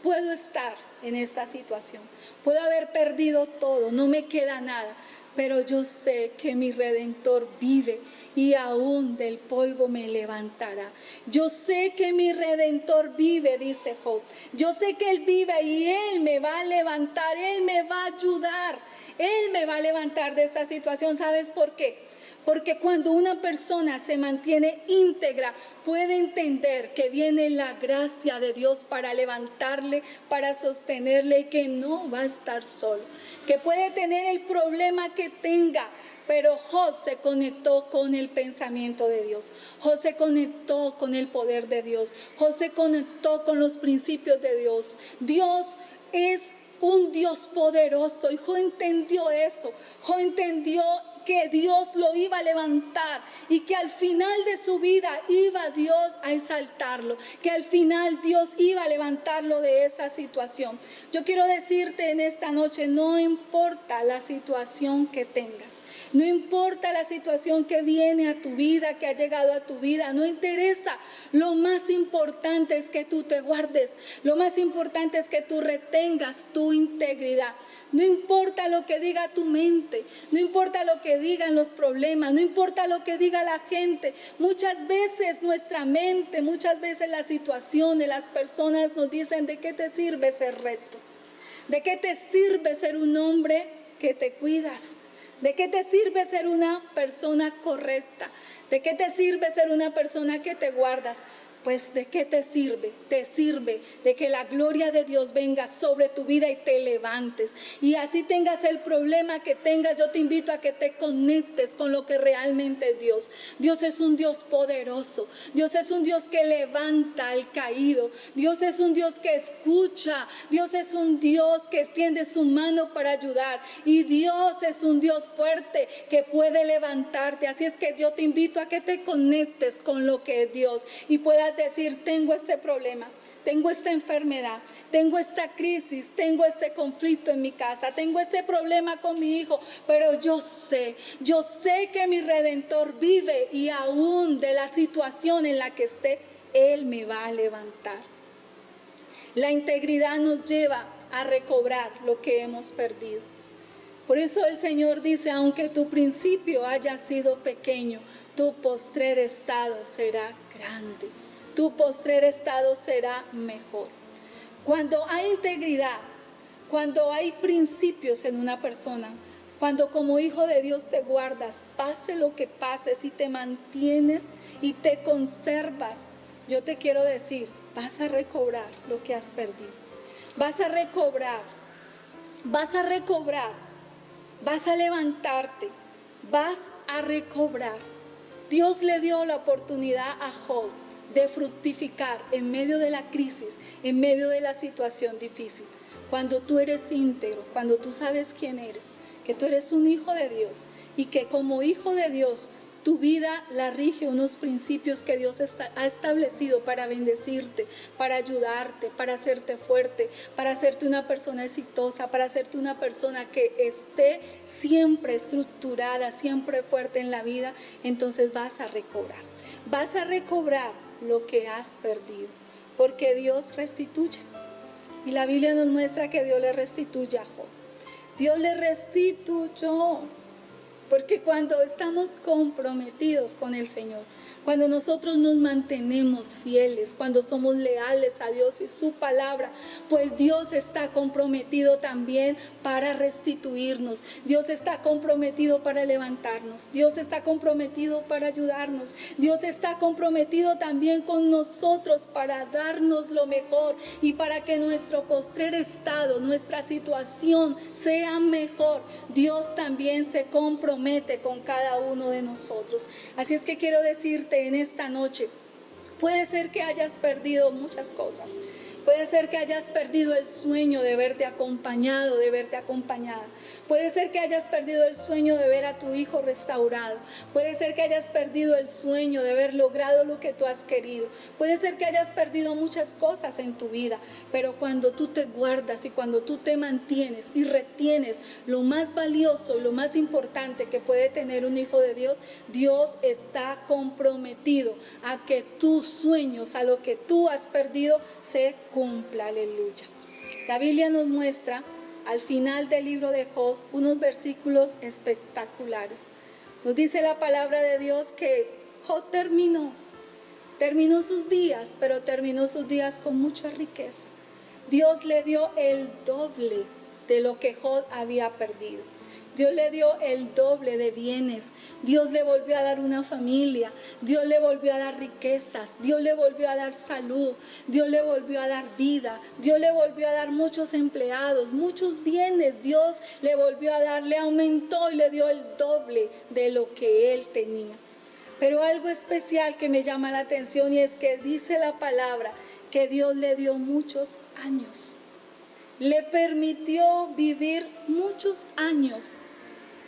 puedo estar en esta situación. Puedo haber perdido todo, no me queda nada. Pero yo sé que mi Redentor vive y aún del polvo me levantará. Yo sé que mi Redentor vive, dice Job. Yo sé que Él vive y Él me va a levantar, Él me va a ayudar. Él me va a levantar de esta situación. ¿Sabes por qué? Porque cuando una persona se mantiene íntegra, puede entender que viene la gracia de Dios para levantarle, para sostenerle y que no va a estar solo. Que puede tener el problema que tenga, pero Job se conectó con el pensamiento de Dios. Job se conectó con el poder de Dios. Job se conectó con los principios de Dios. Dios es un Dios poderoso y Job entendió eso. Job entendió que Dios lo iba a levantar y que al final de su vida iba Dios a exaltarlo, que al final Dios iba a levantarlo de esa situación. Yo quiero decirte en esta noche, no importa la situación que tengas, no importa la situación que viene a tu vida, que ha llegado a tu vida, no interesa. Lo más importante es que tú te guardes, lo más importante es que tú retengas tu integridad. No importa lo que diga tu mente, no importa lo que digan los problemas, no importa lo que diga la gente. Muchas veces nuestra mente, muchas veces las situaciones, las personas nos dicen, ¿de qué te sirve ser recto? ¿De qué te sirve ser un hombre que te cuidas? ¿De qué te sirve ser una persona correcta? ¿De qué te sirve ser una persona que te guardas? Pues ¿de qué te sirve? Te sirve de que la gloria de Dios venga sobre tu vida y te levantes. Y así tengas el problema que tengas, yo te invito a que te conectes con lo que realmente es Dios. Dios es un Dios poderoso. Dios es un Dios que levanta al caído. Dios es un Dios que escucha. Dios es un Dios que extiende su mano para ayudar. Y Dios es un Dios fuerte que puede levantarte. Así es que yo te invito a que te conectes con lo que es Dios y puedas decir, tengo este problema, tengo esta enfermedad, tengo esta crisis, tengo este conflicto en mi casa, tengo este problema con mi hijo, pero yo sé que mi Redentor vive y aún de la situación en la que esté, Él me va a levantar. La integridad nos lleva a recobrar lo que hemos perdido. Por eso el Señor dice, aunque tu principio haya sido pequeño, tu postrer estado será grande. Tu postrer estado será mejor. Cuando hay integridad, cuando hay principios en una persona, cuando como hijo de Dios te guardas, pase lo que pase, si te mantienes y te conservas, yo te quiero decir, vas a recobrar lo que has perdido. Vas a recobrar, vas a levantarte, vas a recobrar. Dios le dio la oportunidad a Job de fructificar en medio de la crisis, en medio de la situación difícil. Cuando tú eres íntegro, cuando tú sabes quién eres, que tú eres un hijo de Dios y que como hijo de Dios tu vida la rige unos principios que Dios ha establecido para bendecirte, para ayudarte, para hacerte fuerte, para hacerte una persona exitosa, para hacerte una persona que esté siempre estructurada, siempre fuerte en la vida, entonces vas a recobrar. Vas a recobrar lo que has perdido, porque Dios restituye. Y la Biblia nos muestra que Dios le restituye a Job. Dios le restituyó. Porque cuando estamos comprometidos con el Señor, cuando nosotros nos mantenemos fieles, cuando somos leales a Dios y su palabra, pues Dios está comprometido también para restituirnos. Dios está comprometido para levantarnos. Dios está comprometido para ayudarnos. Dios está comprometido también con nosotros para darnos lo mejor y para que nuestro postrer estado, nuestra situación sea mejor. Dios también se compromete con cada uno de nosotros. Así es que quiero decirte en esta noche, puede ser que hayas perdido muchas cosas. Puede ser que hayas perdido el sueño de verte acompañado, de verte acompañada. Puede ser que hayas perdido el sueño de ver a tu hijo restaurado. Puede ser que hayas perdido el sueño de haber logrado lo que tú has querido. Puede ser que hayas perdido muchas cosas en tu vida. Pero cuando tú te guardas y cuando tú te mantienes y retienes lo más valioso, lo más importante que puede tener un hijo de Dios, Dios está comprometido a que tus sueños, a lo que tú has perdido, se cumpla. Aleluya. La Biblia nos muestra al final del libro de Job unos versículos espectaculares. Nos dice la palabra de Dios que Job terminó sus días, pero terminó sus días con mucha riqueza. Dios le dio el doble de lo que Job había perdido. Dios le dio el doble de bienes. Dios le volvió a dar una familia. Dios le volvió a dar riquezas. Dios le volvió a dar salud. Dios le volvió a dar vida. Dios le volvió a dar muchos empleados, muchos bienes. Dios le volvió a dar, le aumentó y le dio el doble de lo que él tenía. Pero algo especial que me llama la atención y es que dice la palabra que Dios le dio muchos años. Le permitió vivir muchos años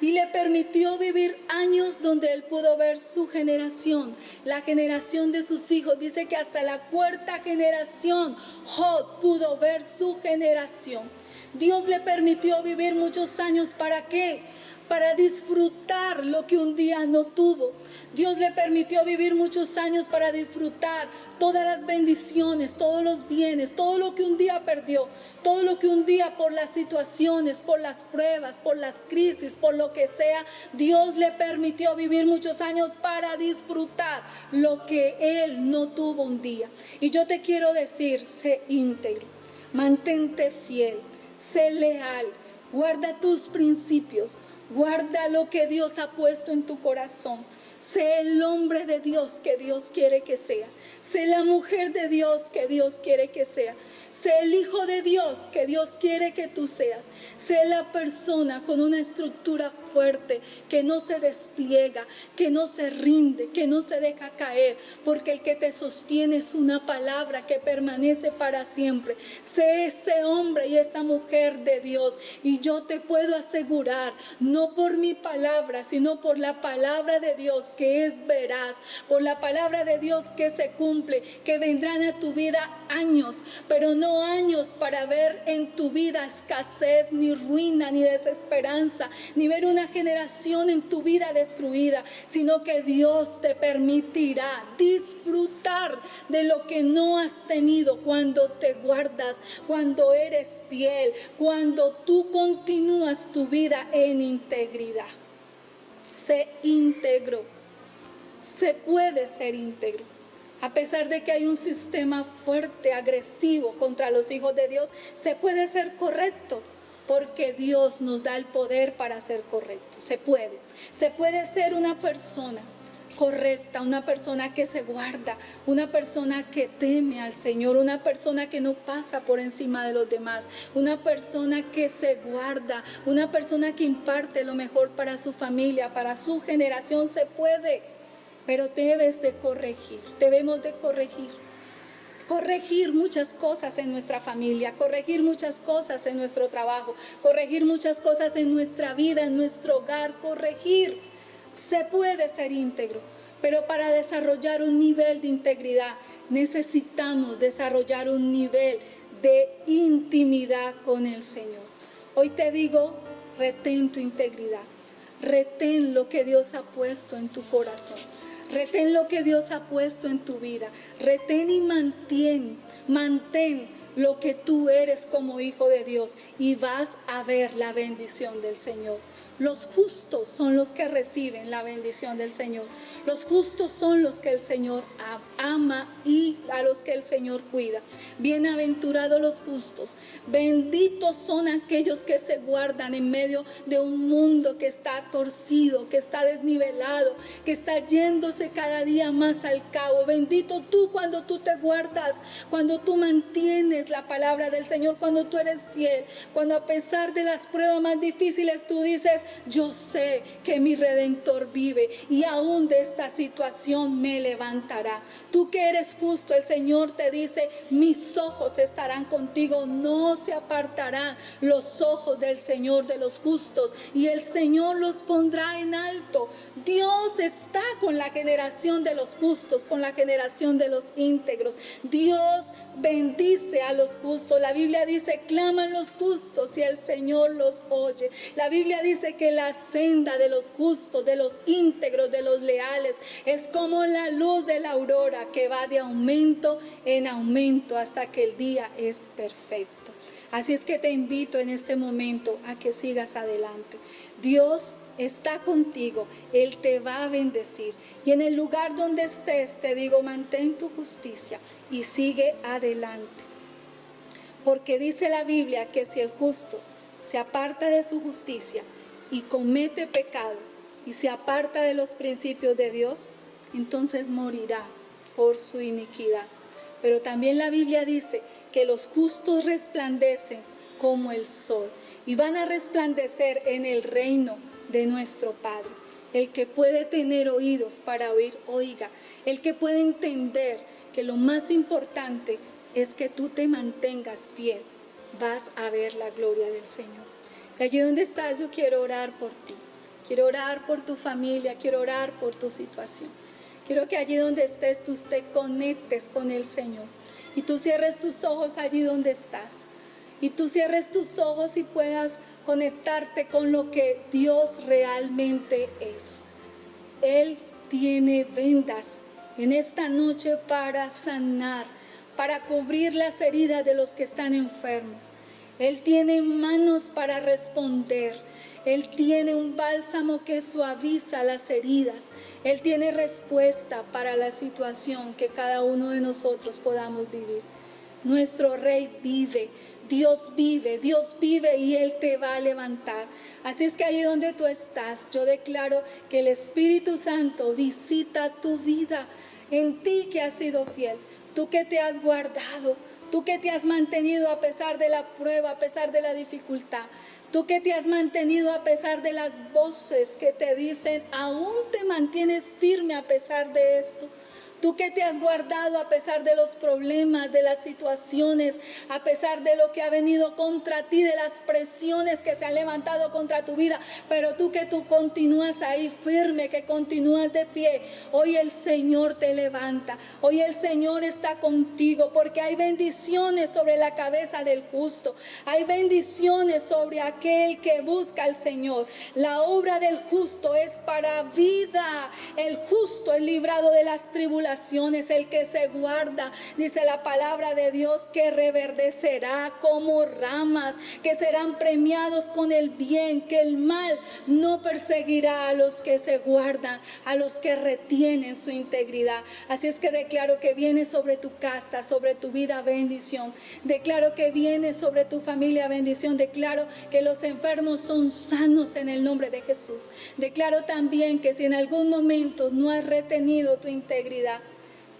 y le permitió vivir años donde él pudo ver su generación, la generación de sus hijos. Dice que hasta la cuarta generación Job pudo ver su generación. Dios le permitió vivir muchos años. ¿Para qué? Para disfrutar lo que un día no tuvo. Dios le permitió vivir muchos años para disfrutar todas las bendiciones, todos los bienes, todo lo que un día perdió, todo lo que un día por las situaciones, por las pruebas, por las crisis, por lo que sea, Dios le permitió vivir muchos años para disfrutar lo que él no tuvo un día. Y yo te quiero decir, sé íntegro, mantente fiel, sé leal, guarda tus principios. Guarda lo que Dios ha puesto en tu corazón. Sé el hombre de Dios que Dios quiere que sea. Sé la mujer de Dios que Dios quiere que sea. Sé el hijo de Dios que Dios quiere que tú seas. Sé la persona con una estructura fuerte que no se despliega, que no se rinde, que no se deja caer, porque el que te sostiene es una palabra que permanece para siempre. Sé ese hombre y esa mujer de Dios, y yo te puedo asegurar, no por mi palabra, sino por la palabra de Dios que es veraz, por la palabra de Dios que se cumple, que vendrán a tu vida años, pero no años para ver en tu vida escasez, ni ruina, ni desesperanza, ni ver una generación en tu vida destruida, sino que Dios te permitirá disfrutar de lo que no has tenido cuando te guardas, cuando eres fiel, cuando tú continúas tu vida en integridad. Sé íntegro. Se puede ser íntegro. A pesar de que hay un sistema fuerte, agresivo contra los hijos de Dios, se puede ser correcto, porque Dios nos da el poder para ser correcto. Se puede ser una persona correcta, una persona que se guarda, una persona que teme al Señor, una persona que no pasa por encima de los demás, una persona que se guarda, una persona que imparte lo mejor para su familia, para su generación. Se puede. Pero debes de corregir, debemos de corregir muchas cosas en nuestra familia, corregir muchas cosas en nuestro trabajo, corregir muchas cosas en nuestra vida, en nuestro hogar, corregir. Se puede ser íntegro, pero para desarrollar un nivel de integridad necesitamos desarrollar un nivel de intimidad con el Señor. Hoy te digo, retén tu integridad, retén lo que Dios ha puesto en tu corazón. Retén lo que Dios ha puesto en tu vida. Retén y mantén lo que tú eres como hijo de Dios, y vas a ver la bendición del Señor. Los justos son los que reciben la bendición del Señor. Los justos son los que el Señor ama y a los que el Señor cuida. Bienaventurados los justos. Benditos son aquellos que se guardan en medio de un mundo que está torcido, que está desnivelado, que está yéndose cada día más al cabo. Bendito tú cuando tú te guardas, cuando tú mantienes la palabra del Señor, cuando tú eres fiel, cuando a pesar de las pruebas más difíciles tú dices: yo sé que mi Redentor vive y aún de esta situación me levantará. Tú que eres justo, el Señor te dice: mis ojos estarán contigo, no se apartarán los ojos del Señor de los justos, y el Señor los pondrá en alto. Dios está con la generación de los justos, con la generación de los íntegros. Dios bendice a los justos. La Biblia dice: claman los justos y el Señor los oye. La Biblia dice que la senda de los justos, de los íntegros, de los leales, es como la luz de la aurora que va de aumento en aumento hasta que el día es perfecto. Así es que te invito en este momento a que sigas adelante. Dios está contigo, Él te va a bendecir. Y en el lugar donde estés, te digo, mantén tu justicia y sigue adelante. Porque dice la Biblia que si el justo se aparta de su justicia y comete pecado y se aparta de los principios de Dios, entonces morirá por su iniquidad. Pero también la Biblia dice que los justos resplandecen como el sol y van a resplandecer en el reino de nuestro Padre. El que puede tener oídos para oír, oiga. El que puede entender que lo más importante es que tú te mantengas fiel, vas a ver la gloria del Señor. Que allí donde estás, yo quiero orar por ti. Quiero orar por tu familia, quiero orar por tu situación. Quiero que allí donde estés, tú te conectes con el Señor. Y tú cierres tus ojos allí donde estás. Y tú cierres tus ojos y puedas conectarte con lo que Dios realmente es. Él tiene vendas en esta noche para sanar, para cubrir las heridas de los que están enfermos. Él tiene manos para responder. Él tiene un bálsamo que suaviza las heridas. Él tiene respuesta para la situación que cada uno de nosotros podamos vivir. Nuestro Rey vive, Dios vive y Él te va a levantar. Así es que allí donde tú estás, yo declaro que el Espíritu Santo visita tu vida, en ti que has sido fiel, tú que te has guardado, tú que te has mantenido a pesar de la prueba, a pesar de la dificultad. Tú que te has mantenido a pesar de las voces que te dicen, aún te mantienes firme a pesar de esto. Tú que te has guardado a pesar de los problemas, de las situaciones, a pesar de lo que ha venido contra ti, de las presiones que se han levantado contra tu vida, pero tú continúas ahí firme, que continúas de pie. Hoy el Señor te levanta, hoy el Señor está contigo, porque hay bendiciones sobre la cabeza del justo, hay bendiciones sobre aquel que busca al Señor. La obra del justo es para vida, el justo es librado de las tribulaciones. El que se guarda, dice la palabra de Dios, que reverdecerá como ramas, que serán premiados con el bien, que el mal no perseguirá a los que se guardan, a los que retienen su integridad. Así es que declaro que viene sobre tu casa, sobre tu vida bendición. Declaro que viene sobre tu familia bendición. Declaro que los enfermos son sanos en el nombre de Jesús. Declaro también que si en algún momento no has retenido tu integridad,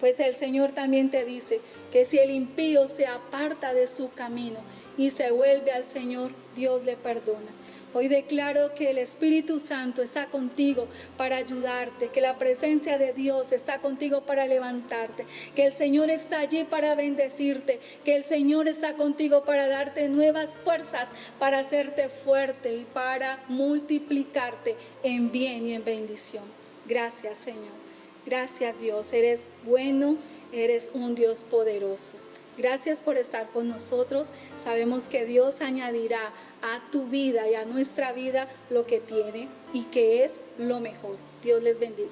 pues el Señor también te dice que si el impío se aparta de su camino y se vuelve al Señor, Dios le perdona. Hoy declaro que el Espíritu Santo está contigo para ayudarte, que la presencia de Dios está contigo para levantarte, que el Señor está allí para bendecirte, que el Señor está contigo para darte nuevas fuerzas, para hacerte fuerte y para multiplicarte en bien y en bendición. Gracias, Señor. Gracias, Dios, eres bueno, eres un Dios poderoso. Gracias por estar con nosotros. Sabemos que Dios añadirá a tu vida y a nuestra vida lo que tiene y que es lo mejor. Dios les bendiga.